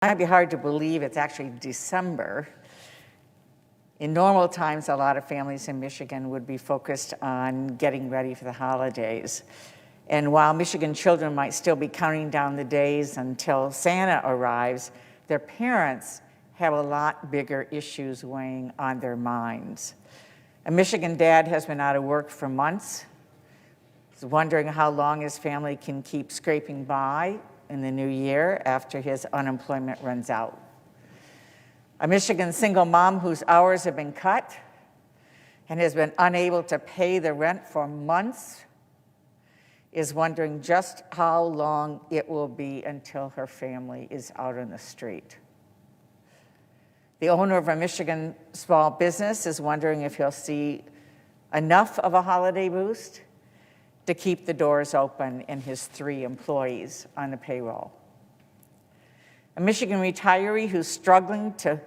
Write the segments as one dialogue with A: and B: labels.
A: Might be hard to believe it's actually December. In normal times, a lot of families in Michigan would be focused on getting ready for the holidays. And while Michigan children might still be counting down the days until Santa arrives, their parents have a lot bigger issues weighing on their minds. A Michigan dad has been out of work for months. He's wondering how long his family can keep scraping by in the new year after his unemployment runs out. A Michigan single mom whose hours have been cut and has been unable to pay the rent for months is wondering just how long it will be until her family is out on the street. The owner of a Michigan small business is wondering if he'll see enough of a holiday boost to keep the doors open and his 3 employees on the payroll. A Michigan retiree who's struggling to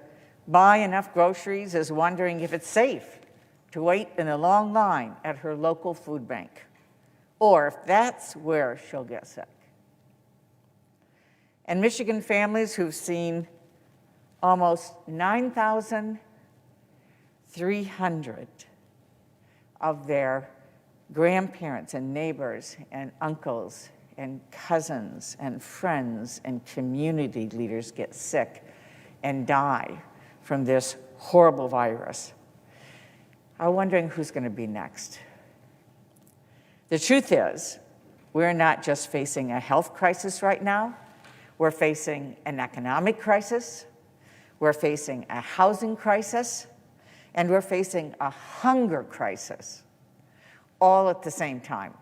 A: buy enough groceries is wondering if it's safe to wait in a long line at her local food bank, or if that's where she'll get sick. And Michigan families who've seen almost 9,300 of their grandparents and neighbors and uncles and cousins and friends and community leaders get sick and die from this horrible virus are wondering who's going to be next. The truth is, we're not just facing a health crisis right now, we're facing an economic crisis, we're facing a housing crisis, and we're facing a hunger crisis, all at the same time.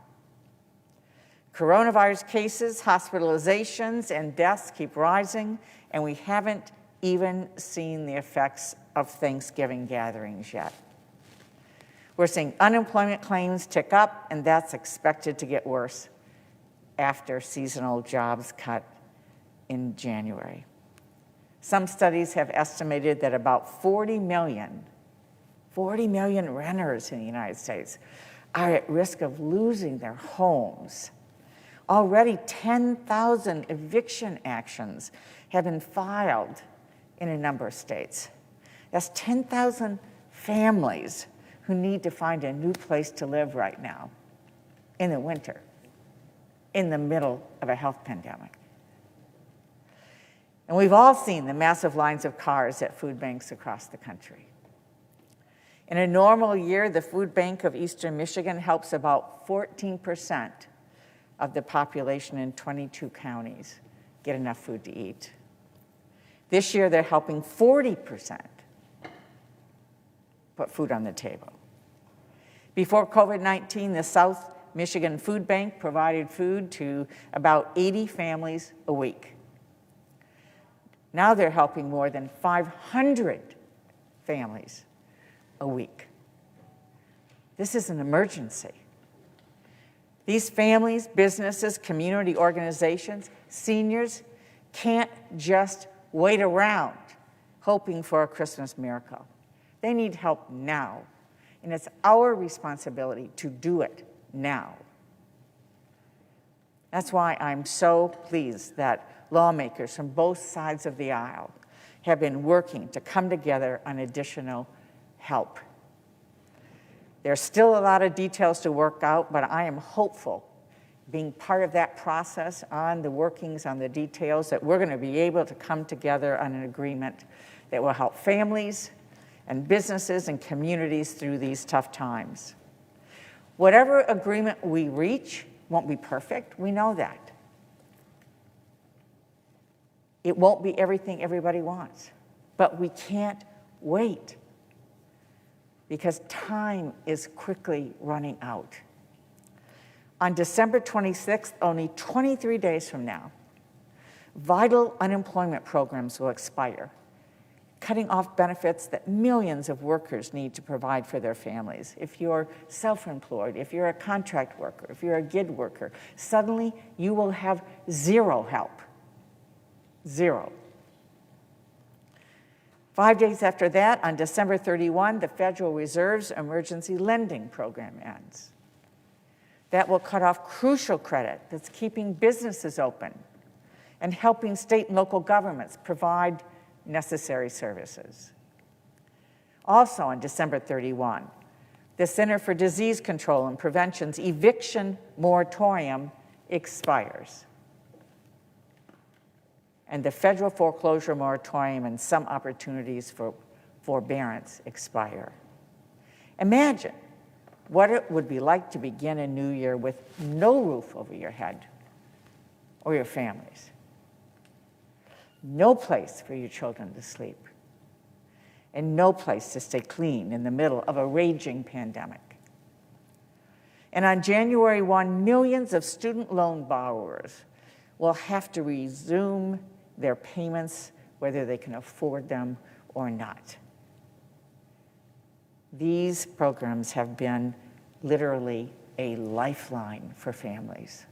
A: Coronavirus cases, hospitalizations, and deaths keep rising, and we haven't even seen the effects of Thanksgiving gatherings yet. We're seeing unemployment claims tick up, and that's expected to get worse after seasonal jobs cut in January. Some studies have estimated that about 40 million renters in the United States are at risk of losing their homes. Already 10,000 eviction actions have been filed in a number of states. That's 10,000 families who need to find a new place to live right now in the winter, in the middle of a health pandemic. And we've all seen the massive lines of cars at food banks across the country. In a normal year, the food bank of Eastern Michigan helps about 14% of the population in 22 counties get enough food to eat. This year, they're helping 40% put food on the table. Before COVID-19, the South Michigan Food Bank provided food to about 80 families a week. Now they're helping more than 500 families a week. This is an emergency. These families, businesses, community organizations, seniors can't just wait around hoping for a Christmas miracle. They need help now, and it's our responsibility to do it now. That's why I'm so pleased that lawmakers from both sides of the aisle have been working to come together on additional help. There's still a lot of details to work out, but I am hopeful, being part of that process on the workings, on the details, that we're going to be able to come together on an agreement that will help families and businesses and communities through these tough times. Whatever agreement we reach won't be perfect, we know that. It won't be everything everybody wants, but we can't wait because time is quickly running out. On December 26th, only 23 days from now, vital unemployment programs will expire, cutting off benefits that millions of workers need to provide for their families. If you're self-employed, if you're a contract worker, if you're a gig worker, suddenly you will have zero help. Zero. 5 days after that, on December 31, the Federal Reserve's emergency lending program ends. That will cut off crucial credit that's keeping businesses open and helping state and local governments provide necessary services. Also on December 31, the Center for Disease Control and Prevention's eviction moratorium expires. And the federal foreclosure moratorium and some opportunities for forbearance expire. Imagine what it would be like to begin a new year with no roof over your head or your families, no place for your children to sleep, and no place to stay clean in the middle of a raging pandemic. And on January 1, millions of student loan borrowers will have to resume their payments, whether they can afford them or not. These programs have been literally a lifeline for families,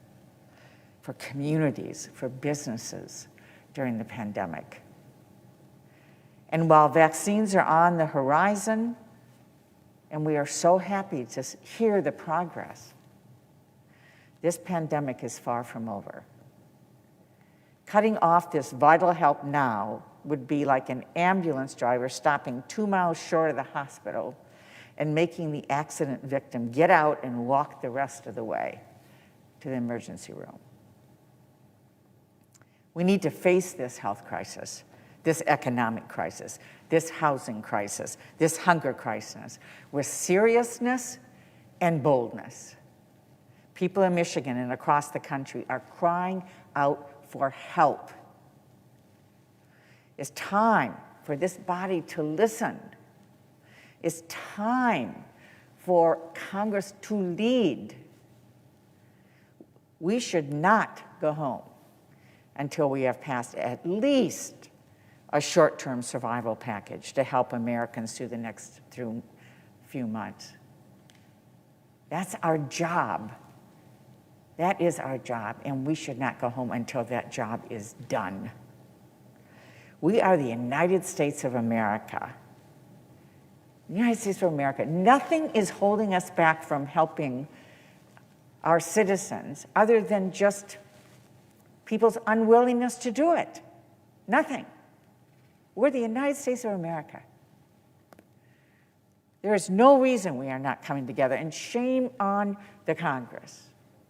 A: for communities, for businesses during the pandemic. And while vaccines are on the horizon, and we are so happy to hear the progress, this pandemic is far from over. Cutting off this vital help now would be like an ambulance driver stopping 2 miles short of the hospital and making the accident victim get out and walk the rest of the way to the emergency room. We need to face this health crisis, this economic crisis, this housing crisis, this hunger crisis with seriousness and boldness. People in Michigan and across the country are crying out for help. It's time for this body to listen. It's time for Congress to lead. We should not go home until we have passed at least a short-term survival package to help Americans through the next few months. That's our job. That is our job, and we should not go home until that job is done. We are the United States of America. The United States of America. Nothing is holding us back from helping our citizens other than just people's unwillingness to do it. Nothing. We're the United States of America. There is no reason we are not coming together, and shame on the Congress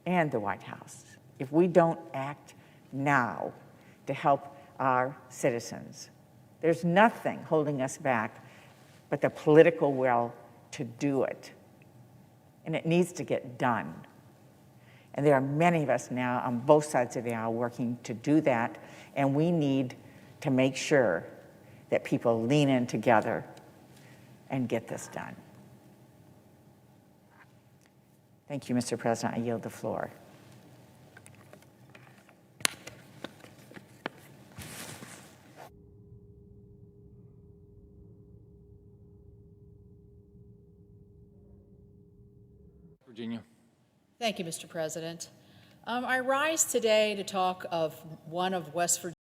A: and the White House if we don't act now to help our citizens. There's nothing holding us back but the political will to do it. And it needs to get done. And there are many of us now on both sides of the aisle working to do that, and we need to make sure that people lean in together and get this done. Thank you, Mr. President. I yield the floor.
B: Virginia.
C: Thank you, Mr. President. I rise today to talk of one of West Virginia's